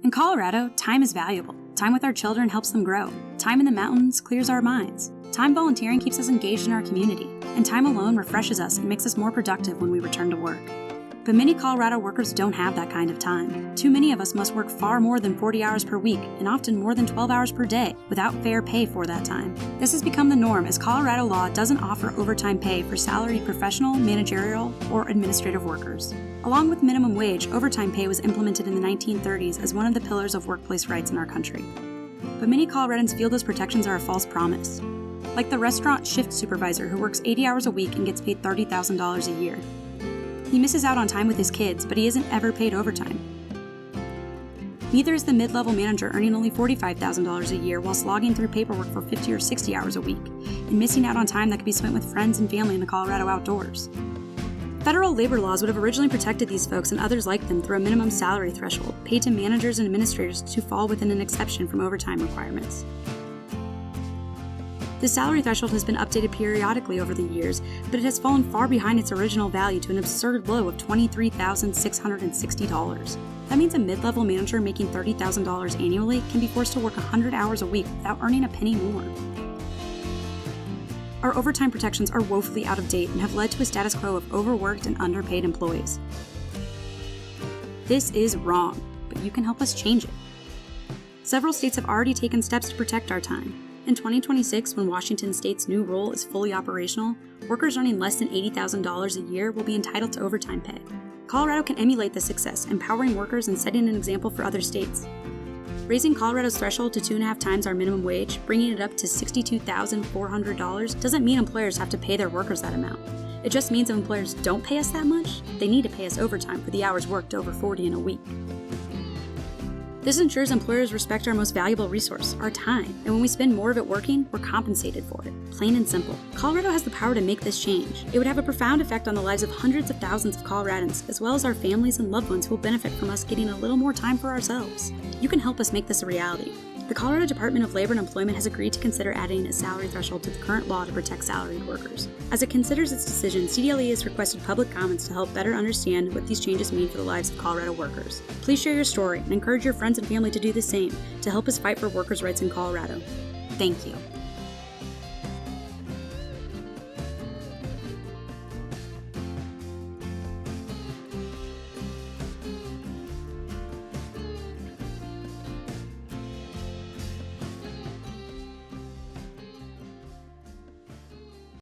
In Colorado, time is valuable. Time with our children helps them grow. Time in the mountains clears our minds. Time volunteering keeps us engaged in our community. And time alone refreshes us and makes us more productive when we return to work. But many Colorado workers don't have that kind of time. Too many of us must work far more than 40 hours per week, and often more than 12 hours per day, without fair pay for that time. This has become the norm as Colorado law doesn't offer overtime pay for salaried professional, managerial, or administrative workers. Along with minimum wage, overtime pay was implemented in the 1930s as one of the pillars of workplace rights in our country. But many Coloradans feel those protections are a false promise. Like the restaurant shift supervisor who works 80 hours a week and gets paid $30,000 a year. He misses out on time with his kids, but he isn't ever paid overtime. Neither is the mid-level manager earning only $45,000 a year while slogging through paperwork for 50 or 60 hours a week, and missing out on time that could be spent with friends and family in the Colorado outdoors. Federal labor laws would have originally protected these folks and others like them through a minimum salary threshold, paid to managers and administrators to fall within an exception from overtime requirements. The salary threshold has been updated periodically over the years, but it has fallen far behind its original value to an absurd low of $23,660. That means a mid-level manager making $30,000 annually can be forced to work 100 hours a week without earning a penny more. Our overtime protections are woefully out of date and have led to a status quo of overworked and underpaid employees. This is wrong, but you can help us change it. Several states have already taken steps to protect our time. In 2026, when Washington State's new rule is fully operational, workers earning less than $80,000 a year will be entitled to overtime pay. Colorado can emulate this success, empowering workers and setting an example for other states. Raising Colorado's threshold to 2.5 times our minimum wage, bringing it up to $62,400, doesn't mean employers have to pay their workers that amount. It just means if employers don't pay us that much, they need to pay us overtime for the hours worked over 40 in a week. This ensures employers respect our most valuable resource, our time, and when we spend more of it working, we're compensated for it. Plain and simple. Colorado has the power to make this change. It would have a profound effect on the lives of hundreds of thousands of Coloradans, as well as our families and loved ones who will benefit from us getting a little more time for ourselves. You can help us make this a reality. The Colorado Department of Labor and Employment has agreed to consider adding a salary threshold to the current law to protect salaried workers. As it considers its decision, CDLE has requested public comments to help better understand what these changes mean for the lives of Colorado workers. Please share your story and encourage your friends and family to do the same to help us fight for workers' rights in Colorado. Thank you.